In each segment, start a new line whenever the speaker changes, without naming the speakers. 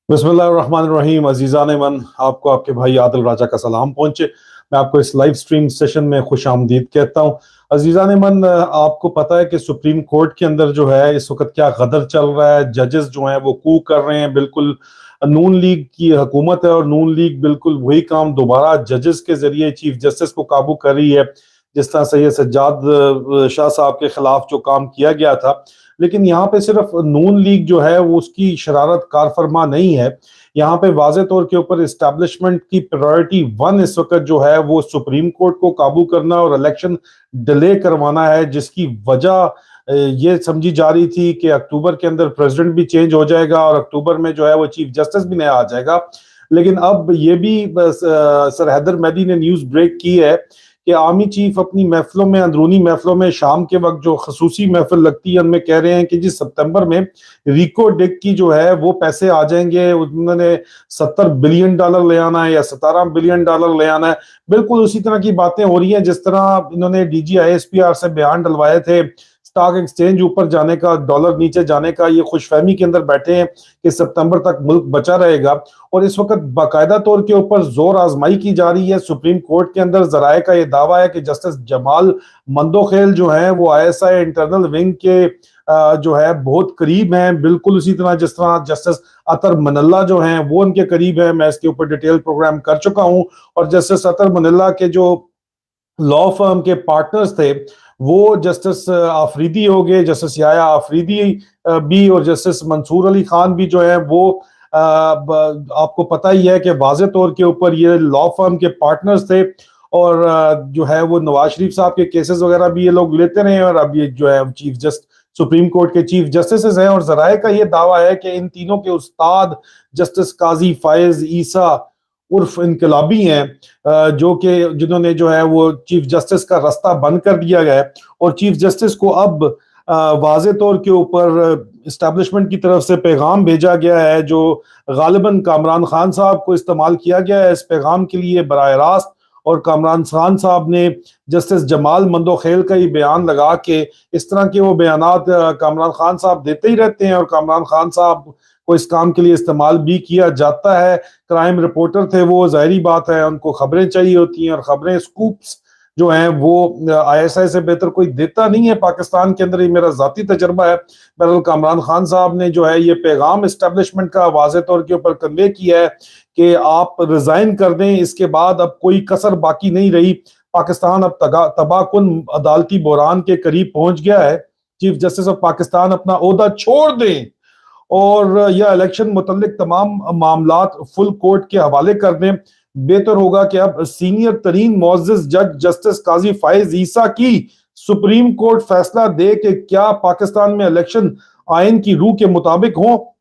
बिस्मिल्लाहिर्रहमानिर्रहीम। अजीज़ान मन, आपको आपके भाई आदिल राजा का सलाम पहुंचे। मैं आपको इस लाइव स्ट्रीम सेशन में खुश आमदीद कहता हूं। अजीज़ान मन, आपको पता है कि सुप्रीम कोर्ट के अंदर जो है इस वक्त क्या गदर चल रहा है। जजेस जो हैं वो कू कर रहे हैं। बिल्कुल नून लीग की हुकूमत है और नून लीग बिल्कुल वही काम दोबारा जजेस के जरिए चीफ जस्टिस को काबू कर रही है, जिस तरह सैयद सज्जाद शाह साहब के खिलाफ जो काम किया गया था। लेकिन यहाँ पे सिर्फ नून लीग जो है वो उसकी शरारत कार फरमा नहीं है। यहाँ पे वाज़े तौर के ऊपर इस्टेब्लिशमेंट की प्रायोरिटी वन इस वक्त जो है वो सुप्रीम कोर्ट को काबू करना और इलेक्शन डिले करवाना है, जिसकी वजह ये समझी जा रही थी कि अक्टूबर के अंदर प्रेसिडेंट भी चेंज हो जाएगा और अक्टूबर में जो है वो चीफ जस्टिस भी नया आ जाएगा। लेकिन अब ये भी सर हैदर मेहदी ने न्यूज़ ब्रेक की है कि आर्मी चीफ अपनी महफिलों में, अंदरूनी महफिलों में, शाम के वक्त जो खसूसी महफिल लगती है उनमें कह रहे हैं कि जी सितंबर में रिको डिक की जो है वो पैसे आ जाएंगे। उन्होंने $70 बिलियन ले आना है या $17 बिलियन ले आना है। बिल्कुल उसी तरह की बातें हो रही हैं जिस तरह इन्होंने DGISPR से बयान डलवाए थे स्टॉक एक्सचेंज ऊपर जाने का, डॉलर नीचे जाने का। ये खुशफहमी के अंदर बैठे हैं कि सितंबर तक मुल्क बचा रहेगा। और इस वक्त बाकायदा तौर के ऊपर जोर आजमाई की जा रही है सुप्रीम कोर्ट के अंदर। जराए का ये दावा है कि जस्टिस जमाल मंदोखेल जो है वो ISI इंटरनल विंग के जो है बहुत करीब हैं। बिल्कुल उसी तरह जिस तरह जस्टिस अतर मनल्ला जो हैं वो उनके करीब है। मैं इसके ऊपर डिटेल प्रोग्राम कर चुका हूं। और जस्टिस अतर मनल्ला के जो लॉ फर्म के पार्टनर्स थे वो जस्टिस आफरीदी हो गए, जस्टिस याया आफरीदी भी, और जस्टिस मंसूर अली खान भी जो है वो आपको पता ही है कि वाज़े तौर के ऊपर ये लॉ फर्म के पार्टनर्स थे। और जो है वो नवाज शरीफ साहब के केसेस वगैरह भी ये लोग लेते रहे और अब ये जो है चीफ जस्ट सुप्रीम कोर्ट के चीफ जस्टिस हैं। और जराए का ये दावा है कि इन तीनों के उस्ताद जस्टिस काजी फायज ईसा उर्फ इनकलाबी हैं, जो कि जिन्होंने जो है वो चीफ जस्टिस का रास्ता बंद कर दिया गया है। और चीफ जस्टिस को अब वाज़े तौर के ऊपर इस्टेब्लिशमेंट की तरफ से पैगाम भेजा गया है, जो गालिबन कामरान खान साहब को इस्तेमाल किया गया है इस पैगाम के लिए बराह रास्त। और कामरान खान साहब ने जस्टिस जमाल मंदोखेल का ही बयान लगा के, इस तरह के वो बयानात कामरान खान साहब देते ही रहते हैं और कामरान खान साहब को इस काम के लिए इस्तेमाल भी किया जाता है। क्राइम रिपोर्टर थे वो, जाहिर बात है उनको खबरें चाहिए होती हैं और खबरें, स्कूप्स जो हैं वो ISI से बेहतर कोई देता नहीं है पाकिस्तान के अंदर। ये मेरा जाती तजर्बा है। बहरहाल कामरान खान साहब ने जो है ये पैगाम इस्टेब्लिशमेंट का वाज़े तौर के ऊपर कन्वे किया है कि आप रिजाइन कर दें, इसके बाद अब कोई कसर बाकी नहीं रही। पाकिस्तान अब तबाहकुन अदालती बहरान के करीब पहुंच गया है। चीफ जस्टिस ऑफ पाकिस्तान अपना ओहदा छोड़ दें और यह इलेक्शन मुतल्लिक तमाम मामलात फुल कोर्ट के हवाले कर दें। बेहतर होगा कि अब सीनियर तरीन मुअज़्ज़िज़ जज जस्टिस काजी फायज ईसा की सुप्रीम कोर्ट फैसला दे कि क्या पाकिस्तान में इलेक्शन आइन की रूह के मुताबिक हो,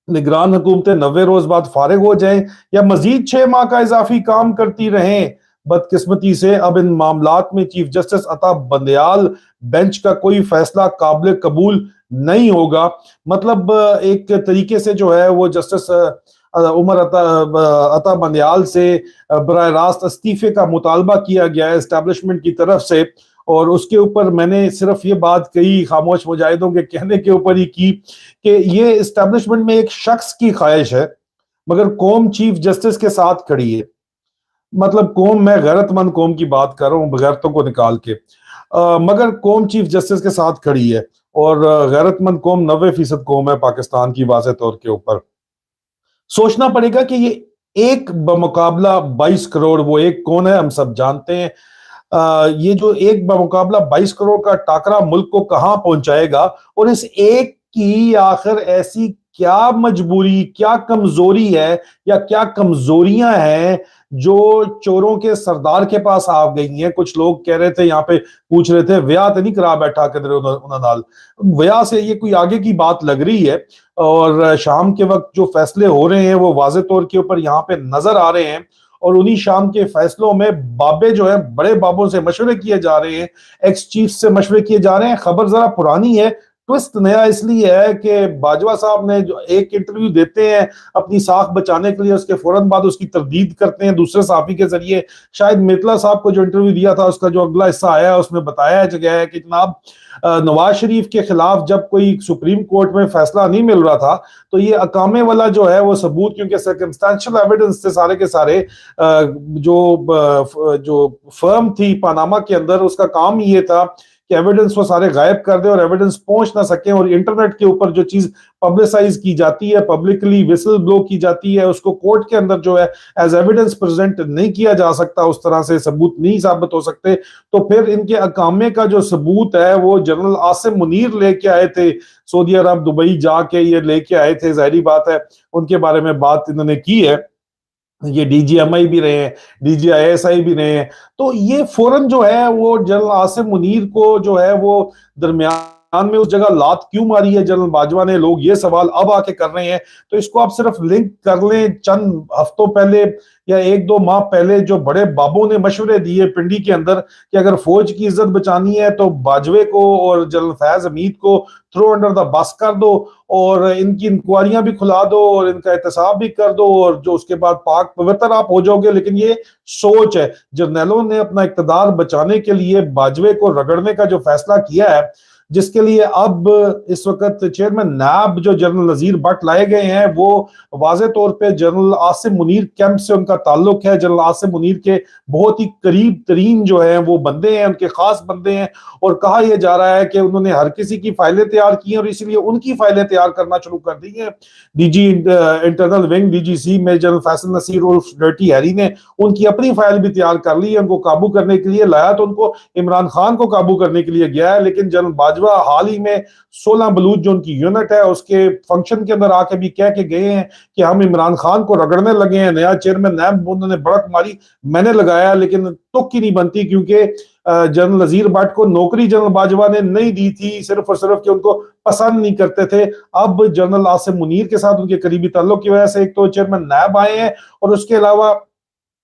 निगरान हुकूमतें 90 रोज बाद फारिग हो जाएं या मजीद 6 माह का इजाफी काम करती रहें। बदकिस्मती से अब इन मामलात में चीफ जस्टिस अता बंदयाल बेंच का कोई फैसला काबिल कबूल नहीं होगा। मतलब एक तरीके से जो है वो जस्टिस उमर अता बंदयाल से बराह रास्त इस्तीफे का मुतालबा किया गया है एस्टेब्लिशमेंट की तरफ से। और उसके ऊपर मैंने सिर्फ ये बात कही, खामोश मुजाहिदों के कहने के ऊपर ही की, कि ये एस्टेब्लिशमेंट में एक शख्स की ख्वाहिश है मगर कौम चीफ जस्टिस के साथ खड़ी है। मतलब कौम, मैं गैरतमंद कौम की बात कर रहा हूँ बगैरतों को निकाल के, मगर कौम चीफ जस्टिस के साथ खड़ी है। और गैरतमंद कौम 90% कौम है पाकिस्तान की वाज़े तौर के ऊपर। सोचना पड़ेगा कि ये एक बमुकाबला 22 करोड़, वो एक कौन है हम सब जानते हैं। ये जो एक बमुकाबला 22 करोड़ का टाकरा मुल्क को कहां पहुंचाएगा और इस एक की आखिर ऐसी क्या मजबूरी, क्या कमजोरी है या क्या कमजोरियां हैं जो चोरों के सरदार के पास आ गई हैं। कुछ लोग कह रहे थे, यहाँ पे पूछ रहे थे, व्याह तो नहीं करा बैठा किधर उन्होंने, व्याह से ये कोई आगे की बात लग रही है। और शाम के वक्त जो फैसले हो रहे हैं वो वाज़े तौर के ऊपर यहाँ पे नजर आ रहे हैं। और उन्हीं शाम के फैसलों में बाबे जो है, बड़े बाबों से मशवरे किए जा रहे हैं, एक्स चीफ से मशवरे किए जा रहे हैं। खबर जरा पुरानी है, ट्विस्ट नया इसलिए है कि बाजवा साहब ने जो एक इंटरव्यू देते हैं अपनी साख बचाने के लिए, उसके फौरन बाद उसकी तरदीद करते हैं दूसरे सहाफी के जरिए। शायद मिर्तला साहब को जो इंटरव्यू दिया था उसका जो अगला हिस्सा आया है उसमें बताया गया है कि जनाब नवाज शरीफ के खिलाफ जब कोई सुप्रीम कोर्ट में फैसला नहीं मिल रहा था तो ये अकामे वाला जो है वो सबूत, क्योंकि सर्कमस्टेंशियल एविडेंस थे सारे के सारे, जो फर्म थी पनामा के अंदर उसका काम ये था कि एविडेंस वो सारे गायब कर दे और एविडेंस पहुंच ना सके, और इंटरनेट के ऊपर जो चीज पब्लिसाइज की जाती है, पब्लिकली विसल ब्लो की जाती है, उसको कोर्ट के अंदर जो है एज एविडेंस प्रेजेंट नहीं किया जा सकता, उस तरह से सबूत नहीं साबित हो सकते। तो फिर इनके अकामे का जो सबूत है वो जनरल आसिम मुनीर लेके आए थे सऊदी अरब, दुबई जाके ये लेके आए थे। जाहिर बात है उनके बारे में बात इन्होंने की है, ये डीजीएमआई भी रहे हैं, डीजीआईएसआई भी रहे हैं। तो ये फौरन जो है वो जनरल आसिम मुनीर को जो है वो दरमियान में उस जगह लात क्यों मारी है जनरल बाजवा ने, लोग ये सवाल अब आके कर रहे हैं। तो इसको आप सिर्फ लिंक कर लें चंद हफ्तों पहले या एक दो माह पहले जो बड़े बाबों ने मशवरे दिए पिंडी के अंदर कि अगर फौज की इज्जत बचानी है तो बाजवे को और जनरल फैज हमीद को थ्रो अंडर द बस कर दो और इनकी इंक्वायरियां भी खुला दो और इनका एहतसाब भी कर दो और जो उसके बाद पाक पवित्र आप हो जाओगे। लेकिन ये सोच है, जर्नैलों ने अपना इक्तदार बचाने के लिए बाजवे को रगड़ने का जो फैसला किया है, जिसके लिए अब इस वक्त चेयरमैन नैब जो जनरल नजीर भट्ट लाए गए हैं वो वाज़े तौर पे जनरल आसिम मुनीर कैंप से उनका ताल्लुक है। जनरल आसिम मुनीर के बहुत ही करीब तरीन जो है वो बंदे हैं, उनके खास बंदे हैं, और कहा यह जा रहा है कि उन्होंने हर किसी की फाइलें तैयार की हैं और इसलिए उनकी फाइलें तैयार करना शुरू कर दी हैं। डीजी इंटरनल विंग डीजीसी में जनरल फैसल नसीर उर्फ डर्टी हैरी ने उनकी अपनी फाइल भी तैयार कर ली है। उनको काबू करने के लिए लाया तो उनको इमरान खान को काबू करने के लिए गया है, लेकिन जनरल बाजवा हाल ही में 16 बलूच जो उनकी यूनिट है उसके फंक्शन के अंदर आके भी कह के गए हैं कि हम इमरान खान को रगड़ने लगे हैं। नया चेयरमैन नैब उन्होंने बड़क मारी, मैंने लगाया, लेकिन तुक ही नहीं बनती, क्योंकि जनरल नजीर भट्ट को नौकरी जनरल बाजवा ने नहीं दी थी सिर्फ और सिर्फ कि उनको पसंद नहीं करते थे। अब जनरल आसिम मुनीर के साथ उनके करीबी ताल्लुक की वजह से एक तो चेयरमैन नैब आए हैं, और उसके अलावा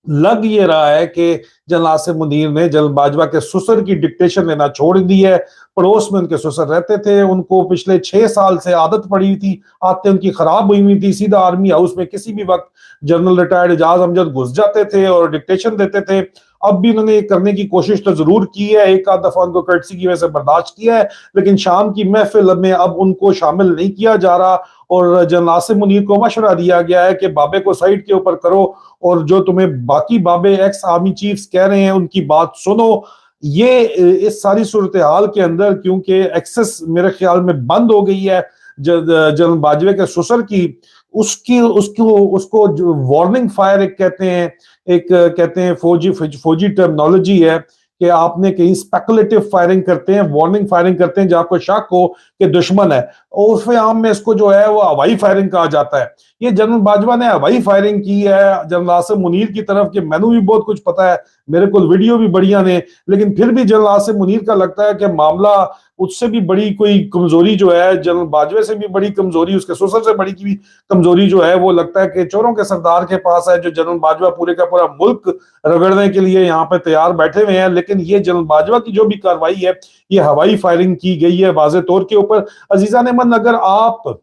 लग ये रहा है कि जनरल आसिम मुनीर ने जनरल बाजवा के ससुर की डिक्टेशन लेना छोड़ दी है। पड़ोस में उनके ससुर रहते थे, उनको पिछले 6 साल से आदत पड़ी हुई थी, आदतें उनकी खराब हुई थी, सीधा आर्मी हाउस में किसी भी वक्त जनरल रिटायर्ड एजाज अमजद घुस जाते थे और डिक्टेशन देते थे। अब भी उन्होंने करने की कोशिश तो जरूर की है, एक आध दफा उनको कर्टसी की वजह से बर्दाश्त किया है, लेकिन शाम की महफिल में अब उनको शामिल नहीं किया जा रहा। और जनरल आसिम मुनीर को मशवरा दिया गया है कि बाबे को साइड के ऊपर करो और जो तुम्हें बाकी बाबे एक्स आर्मी चीफ्स कह रहे हैं उनकी बात सुनो। ये इस सारी सूरत हाल के अंदर क्योंकि एक्सेस मेरे ख्याल में बंद हो गई है जनरल बाजवे के ससुर की, उसकी उसको जो वार्निंग फायर एक कहते हैं फौजी टर्मिनोलॉजी है कि आपने कहीं स्पेकुलेटिव फायरिंग करते हैं, वार्निंग फायरिंग करते हैं जब आपको शक हो कि दुश्मन है, और उर्फ आम में इसको जो है वो हवाई फायरिंग कहा जाता है। ये जनरल बाजवा ने हवाई फायरिंग की है जनरल आसिम मुनीर की तरफ कि मैनू भी बहुत कुछ पता है, मेरे को वीडियो भी बढ़िया ने, लेकिन फिर भी जनरल आसिम मुनीर का लगता है कि मामला उससे भी बड़ी कोई कमजोरी जो है, जनरल बाजवे से भी बड़ी कमजोरी, उसके ससुर से बड़ी की भी कमजोरी जो है वो लगता है कि चोरों के सरदार के पास है। जो जनरल बाजवा पूरे का पूरा मुल्क रगड़ने के लिए यहाँ पे तैयार बैठे हुए हैं, लेकिन ये जनरल बाजवा की जो भी कार्रवाई है ये हवाई फायरिंग की गई है वाज़े तौर के ऊपर। अजीजा नेमन, अगर आप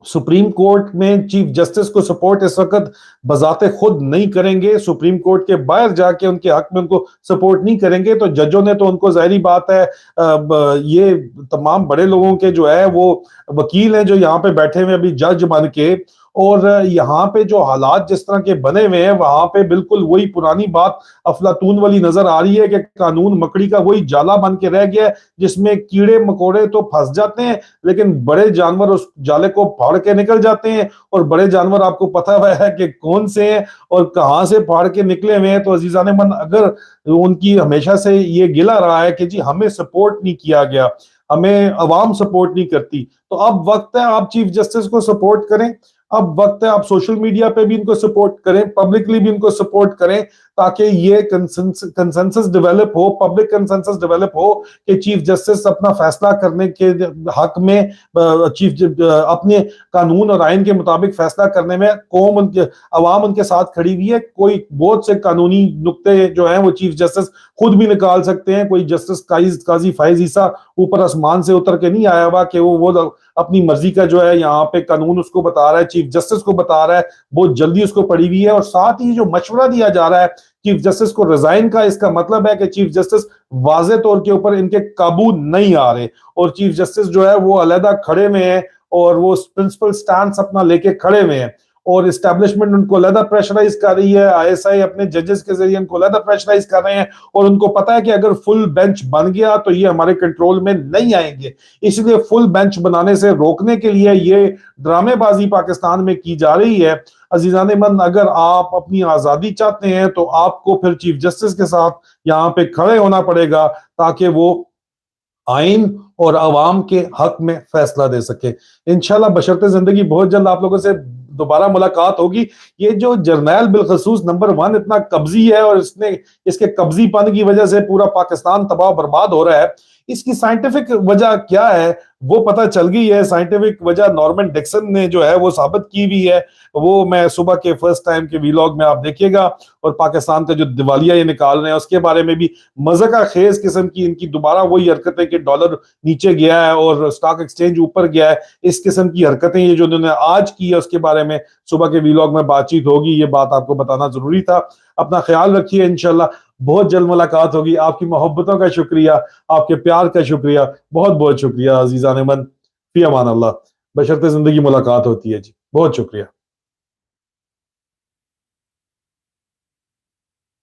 सुप्रीम कोर्ट में चीफ जस्टिस को सपोर्ट इस वक्त बजाते खुद नहीं करेंगे, सुप्रीम कोर्ट के बाहर जाके उनके हक में उनको सपोर्ट नहीं करेंगे, तो जजों ने तो उनको जाहिर बात है ये तमाम बड़े लोगों के जो है वो वकील हैं जो यहाँ पे बैठे हुए अभी जज बन के, और यहाँ पे जो हालात जिस तरह के बने हुए हैं वहां पे बिल्कुल वही पुरानी बात अफलातून वाली नजर आ रही है कि कानून मकड़ी का वही जाला बन के रह गया है जिसमें कीड़े मकोड़े तो फंस जाते हैं लेकिन बड़े जानवर उस जाले को फाड़ के निकल जाते हैं, और बड़े जानवर आपको पता हुआ है कि कौन से हैं और कहां से फाड़ के निकले हुए हैं। तो अजीजा ने मन, अगर उनकी हमेशा से ये गिला रहा है कि जी हमें सपोर्ट नहीं किया गया, हमें अवाम सपोर्ट नहीं करती, तो अब वक्त है आप चीफ जस्टिस को सपोर्ट करें। اب وقت ہے آپ سوشل میڈیا پہ بھی ان کو سپورٹ کریں, پبلکلی بھی ان کو سپورٹ کریں, تاکہ یہ کنسنسس ڈیولپ ہو, پبلک کنسنسس ڈیولپ ہو کہ چیف جسٹس اپنا فیصلہ کرنے کے حق میں, اپنے قانون اور آئین کے مطابق فیصلہ کرنے میں قوم عوام ان کے ساتھ کھڑی ہوئی ہے. کوئی بہت سے قانونی نقطے جو ہیں وہ چیف جسٹس خود بھی نکال سکتے ہیں. کوئی جسٹس قاضی فائز عیسیٰ اوپر آسمان سے اتر کے نہیں آیا ہوا کہ وہ اپنی مرضی کا جو ہے یہاں پہ قانون اس کو بتا رہا ہے, چیف جسٹس کو بتا رہا ہے, بہت جلدی اس کو پڑھی ہوئی ہے. اور ساتھ ہی جو مشورہ دیا جا رہا ہے چیف جسٹس کو ریزائن کا, اس کا مطلب ہے کہ چیف جسٹس واضح طور کے اوپر ان کے قابو نہیں آ رہے, اور چیف جسٹس جو ہے وہ علیحدہ کھڑے میں ہیں, اور وہ پرنسپل سٹانس اپنا لے کے کھڑے میں ہیں, اور اسٹیبلشمنٹ ان کو علیحدہ پریشرائز کر رہی ہے, آئی ایس آئی اپنے ججز کے ذریعے ان کو علیحدہ پریشرائز کر رہے ہیں, اور ان کو پتا ہے کہ اگر فل بینچ بن گیا تو یہ ہمارے کنٹرول میں نہیں آئیں گے. اس لیے فل بینچ بنانے سے روکنے کے لیے یہ ڈرامے بازی پاکستان میں کی جا رہی ہے. عزیزان من, اگر آپ اپنی آزادی چاہتے ہیں تو آپ کو پھر چیف جسٹس کے ساتھ یہاں پہ کھڑے ہونا پڑے گا, تاکہ وہ آئین اور عوام کے حق میں فیصلہ دے سکے. انشاءاللہ بشرط زندگی بہت جلد آپ لوگوں سے دوبارہ ملاقات ہوگی. یہ جو جرنیل بالخصوص نمبر 1 اتنا قبضی ہے, اور اس کے قبضی پن کی وجہ سے پورا پاکستان تباہ برباد ہو رہا ہے, اس کی سائنٹیفک وجہ کیا ہے وہ پتہ چل گئی ہے. سائنٹیفک وجہ نارمن ڈکسن نے جو ہے وہ ثابت کی ہوئی ہے, وہ میں صبح کے فرسٹ ٹائم کے ویلاگ میں آپ دیکھیے گا. اور پاکستان کا جو دیوالیہ یہ نکال رہے ہیں اس کے بارے میں بھی مذاقہ خیز قسم کی ان کی دوبارہ وہی حرکتیں کہ ڈالر نیچے گیا ہے اور سٹاک ایکسچینج اوپر گیا ہے, اس قسم کی حرکتیں یہ جو انہوں نے آج کی ہے اس کے بارے میں صبح کے ویلاگ میں بات چیت ہوگی. یہ بات آپ کو بتانا ضروری تھا. اپنا خیال رکھیے, انشاءاللہ بہت جلد ملاقات ہوگی. آپ کی محبتوں کا شکریہ, آپ کے پیار کا شکریہ, بہت بہت شکریہ عزیزان من. فی امان اللہ. بشرط زندگی ملاقات ہوتی ہے جی. بہت شکریہ.